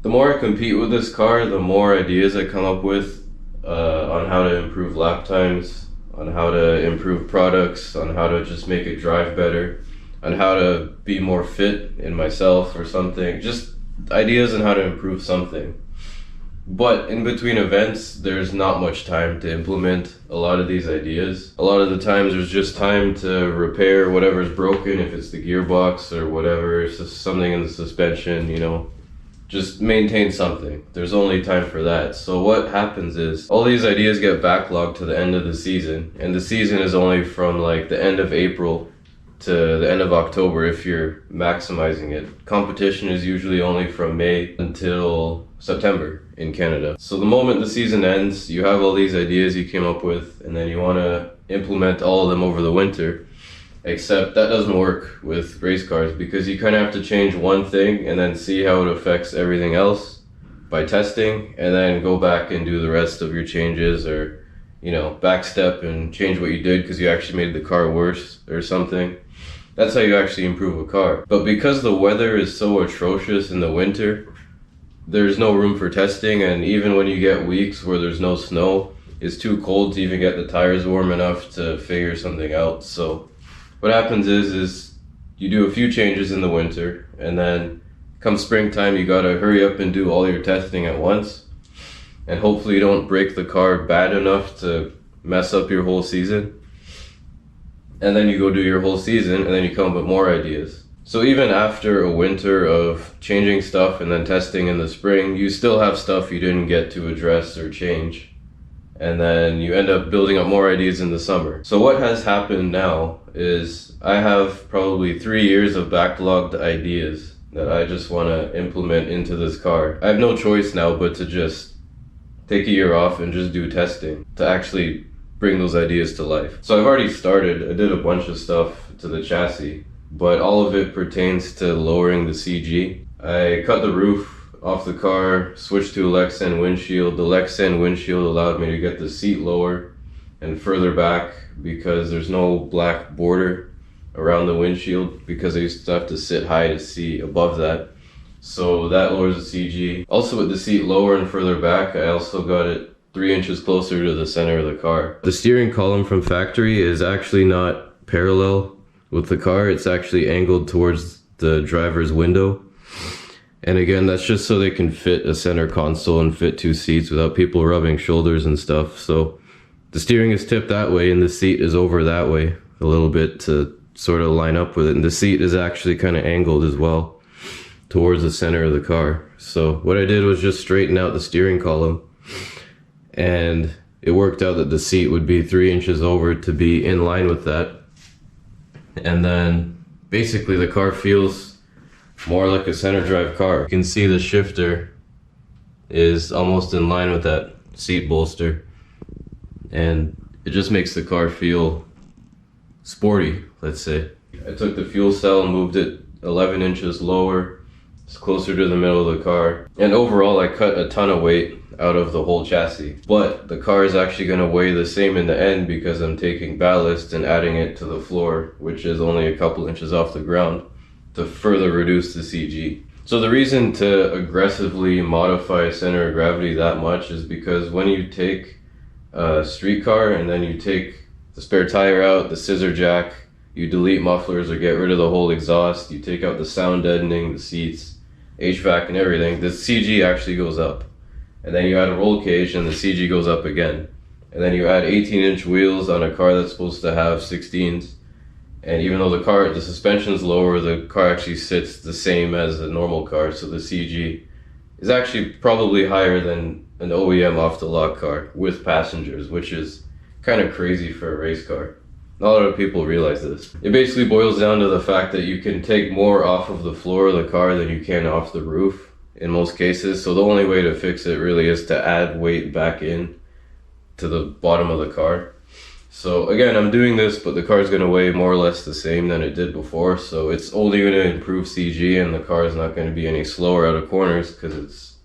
The more I compete with this car, the more ideas I come up with on how to improve lap times, on how to improve products, on how to just make it drive better, on how to be more fit in myself or something. Just ideas on how to improve something. But in between events, there's not much time to implement a lot of these ideas. A lot of the times there's just time to repair whatever's broken, if it's the gearbox or whatever, it's just something in the suspension, you know. Just maintain something. There's only time for that. So what happens is all these ideas get backlogged to the end of the season, and the season is only from like the end of April to the end of October if you're maximizing it. Competition is usually only from May until September in Canada. So the moment the season ends, you have all these ideas you came up with, and then you want to implement all of them over the winter. Except that doesn't work with race cars, because you kind of have to change one thing and then see how it affects everything else by testing, and then go back and do the rest of your changes, or, you know, backstep and change what you did because you actually made the car worse or something. That's how you actually improve a car. But because the weather is so atrocious in the winter, there's no room for testing, and even when you get weeks where there's no snow, it's too cold to even get the tires warm enough to figure something out. So what happens is you do a few changes in the winter, and then come springtime you gotta hurry up and do all your testing at once, and hopefully you don't break the car bad enough to mess up your whole season. And then you go do your whole season, and then you come up with more ideas. So even after a winter of changing stuff and then testing in the spring, you still have stuff you didn't get to address or change. And then you end up building up more ideas in the summer. So what has happened now is I have probably 3 years of backlogged ideas that I just want to implement into this car. I have no choice now but to just take a year off and just do testing to actually bring those ideas to life. So I've already started. I did a bunch of stuff to the chassis, but all of it pertains to lowering the CG. I cut the roof off the car, switched to a Lexan windshield. The Lexan windshield allowed me to get the seat lower and further back because there's no black border around the windshield, because I used to have to sit high to see above that. So that lowers the CG. Also with the seat lower and further back, I also got it 3 inches closer to the center of the car. The steering column from factory is actually not parallel with the car, it's actually angled towards the driver's window. And again, that's just so they can fit a center console and fit 2 seats without people rubbing shoulders and stuff. So the steering is tipped that way and the seat is over that way a little bit to sort of line up with it. And the seat is actually kind of angled as well towards the center of the car. So what I did was just straighten out the steering column, and it worked out that the seat would be 3 inches over to be in line with that. And then basically the car feels more like a center drive car. You can see the shifter is almost in line with that seat bolster, and it just makes the car feel sporty, let's say. I took the fuel cell and moved it 11 inches lower. It's closer to the middle of the car. And overall, I cut a ton of weight out of the whole chassis. But the car is actually going to weigh the same in the end because I'm taking ballast and adding it to the floor, which is only a couple inches off the ground, to further reduce the CG. So the reason to aggressively modify center of gravity that much is because when you take a street car and then you take the spare tire out, the scissor jack, you delete mufflers or get rid of the whole exhaust, you take out the sound deadening, the seats, HVAC and everything, the CG actually goes up. And then you add a roll cage and the CG goes up again. And then you add 18-inch wheels on a car that's supposed to have 16s. And even though the suspension's lower, the car actually sits the same as a normal car, so the CG is actually probably higher than an OEM off-the-lot car with passengers, which is kind of crazy for a race car. Not a lot of people realize this. It basically boils down to the fact that you can take more off of the floor of the car than you can off the roof in most cases, so the only way to fix it really is to add weight back in to the bottom of the car. So again, I'm doing this, but the car is going to weigh more or less the same than it did before, so it's only going to improve CG, and the car is not going to be any slower out of corners because it's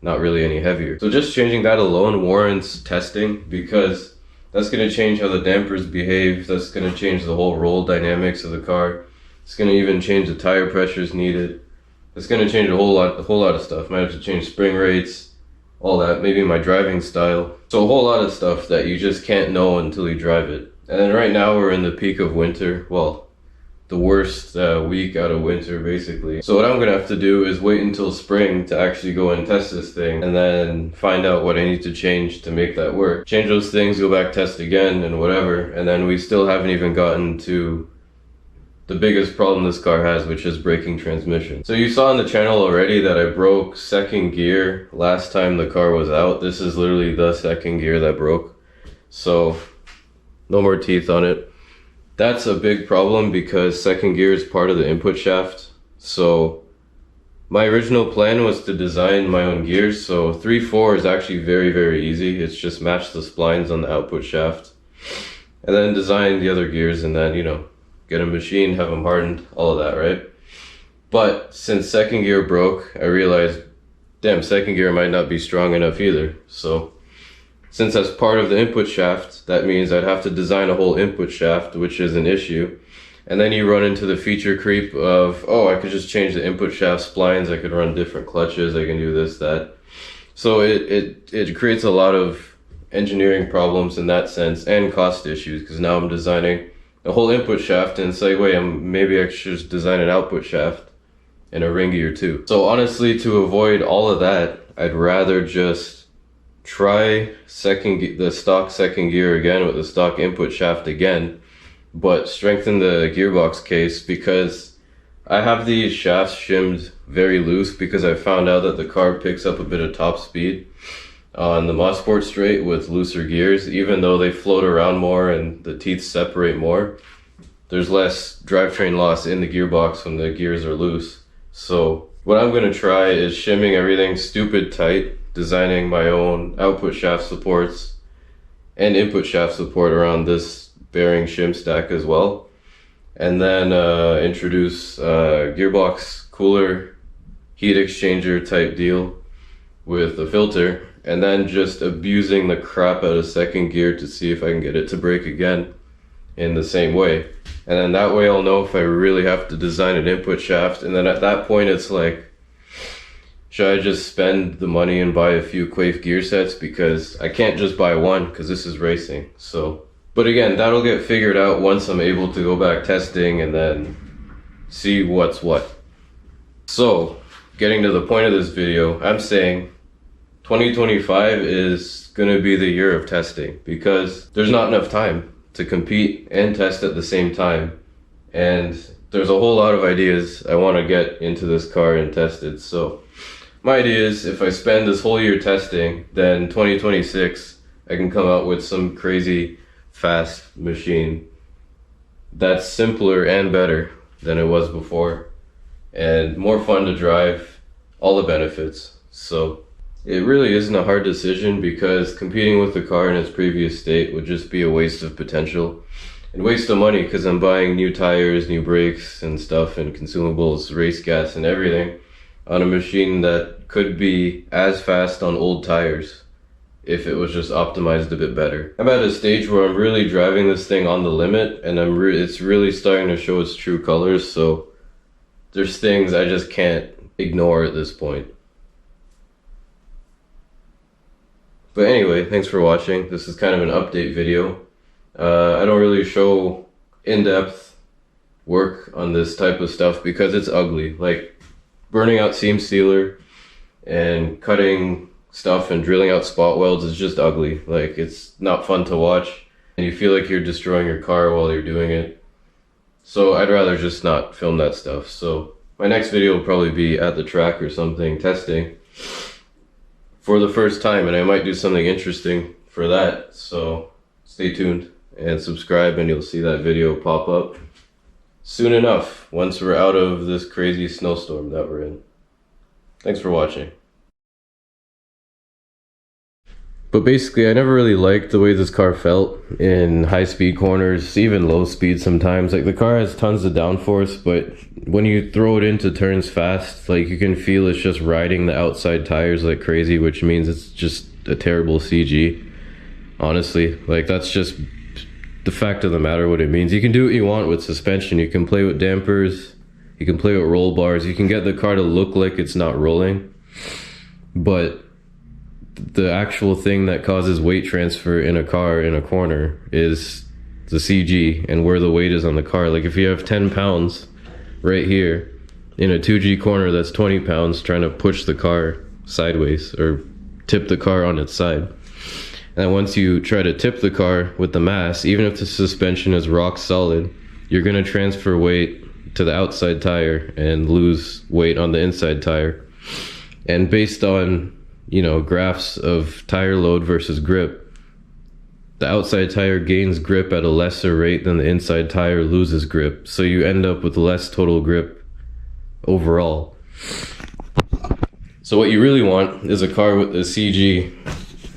not really any heavier. So just changing that alone warrants testing, because that's going to change how the dampers behave, that's going to change the whole roll dynamics of the car, it's going to even change the tire pressures needed, It's going to change a whole lot of stuff. Might have to change spring rates, all that, maybe my driving style. So a whole lot of stuff that you just can't know until you drive it. And then right now we're in the peak of winter. Well, the worst week out of winter, basically. So what I'm gonna have to do is wait until spring to actually go and test this thing, and then find out what I need to change to make that work. Change those things, go back, test again, and whatever. And then we still haven't even gotten to the biggest problem this car has, which is braking transmission. So you saw on the channel already that I broke second gear last time the car was out. This is literally the second gear that broke. So no more teeth on it. That's a big problem because second gear is part of the input shaft. So my original plan was to design my own gears. So 3/4 is actually very, very easy. It's just match the splines on the output shaft and then design the other gears, and then, you know, get a machine, have them hardened, all of that, right? But since second gear broke, I realized, damn, second gear might not be strong enough either. So since that's part of the input shaft, that means I'd have to design a whole input shaft, which is an issue. And then you run into the feature creep of, oh, I could just change the input shaft splines, I could run different clutches, I can do this, that. So it creates a lot of engineering problems in that sense, and cost issues, because now I'm designing a whole input shaft, and it's like, wait, maybe I should just design an output shaft and a ring gear too. So honestly, to avoid all of that, I'd rather just try the stock second gear again with the stock input shaft again, but strengthen the gearbox case, because I have these shafts shimmed very loose because I found out that the car picks up a bit of top speed on the Mosport straight with looser gears. Even though they float around more and the teeth separate more, there's less drivetrain loss in the gearbox when the gears are loose. So what I'm going to try is shimming everything stupid tight, designing my own output shaft supports and input shaft support around this bearing shim stack as well, and then introduce gearbox cooler heat exchanger type deal with a filter, and then just abusing the crap out of second gear to see if I can get it to brake again in the same way. And then that way I'll know if I really have to design an input shaft. And then at that point it's like, should I just spend the money and buy a few Quaife gear sets? Because I can't just buy one, because this is racing. So, but again, that'll get figured out once I'm able to go back testing and then see what's what. So, getting to the point of this video, I'm saying 2025 is going to be the year of testing, because there's not enough time to compete and test at the same time. And there's a whole lot of ideas I want to get into this car and test it. So my idea is, if I spend this whole year testing, then 2026 I can come out with some crazy fast machine that's simpler and better than it was before, and more fun to drive, all the benefits. So it really isn't a hard decision, because competing with the car in its previous state would just be a waste of potential and waste of money, because I'm buying new tires, new brakes and stuff, and consumables, race gas and everything, on a machine that could be as fast on old tires if it was just optimized a bit better. I'm at a stage where I'm really driving this thing on the limit, and it's really starting to show its true colors. So there's things I just can't ignore at this point. But anyway, thanks for watching. This is kind of an update video. I don't really show in-depth work on this type of stuff because it's ugly. Like burning out seam sealer and cutting stuff and drilling out spot welds is just ugly. Like, it's not fun to watch, and you feel like you're destroying your car while you're doing it. So I'd rather just not film that stuff. So my next video will probably be at the track or something, testing for the first time, and I might do something interesting for that. So stay tuned and subscribe, and you'll see that video pop up soon enough, once we're out of this crazy snowstorm that we're in. Thanks for watching. But basically, I never really liked the way this car felt in high-speed corners, even low speed sometimes. Like, the car has tons of downforce, but when you throw it into turns fast, like, you can feel it's just riding the outside tires like crazy, which means it's just a terrible CG. Honestly, like, that's just the fact of the matter, what it means. You can do what you want with suspension. You can play with dampers, You can play with roll bars. You can get the car to look like it's not rolling. But the actual thing that causes weight transfer in a car in a corner is the CG and where the weight is on the car. Like if you have 10 pounds right here in a 2G corner that's 20 pounds trying to push the car sideways or tip the car on its side. And once you try to tip the car with the mass, even if the suspension is rock solid, you're going to transfer weight to the outside tire and lose weight on the inside tire. And based on, you know, graphs of tire load versus grip, the outside tire gains grip at a lesser rate than the inside tire loses grip. So you end up with less total grip overall. So what you really want is a car with a CG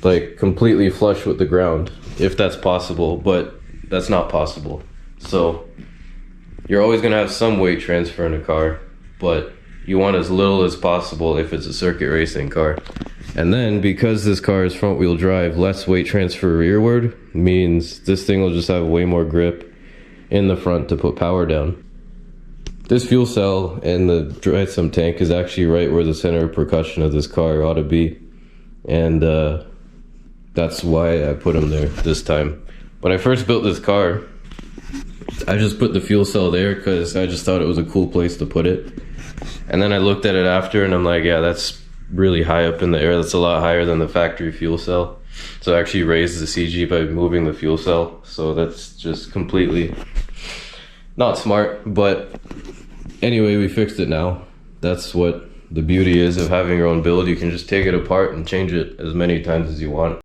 like completely flush with the ground, if that's possible, but that's not possible. So you're always gonna have some weight transfer in a car, but you want as little as possible if it's a circuit racing car. And then because this car is front wheel drive, less weight transfer rearward means this thing will just have way more grip in the front to put power down. This fuel cell and the dry sump tank is actually right where the center of percussion of this car ought to be. And that's why I put them there this time. When I first built this car, I just put the fuel cell there because I just thought it was a cool place to put it. And then I looked at it after and I'm like, yeah, that's really high up in the air. That's a lot higher than the factory fuel cell. So I actually raised the CG by moving the fuel cell. So that's just completely not smart. But anyway, we fixed it now. That's what the beauty is of having your own build. You can just take it apart and change it as many times as you want.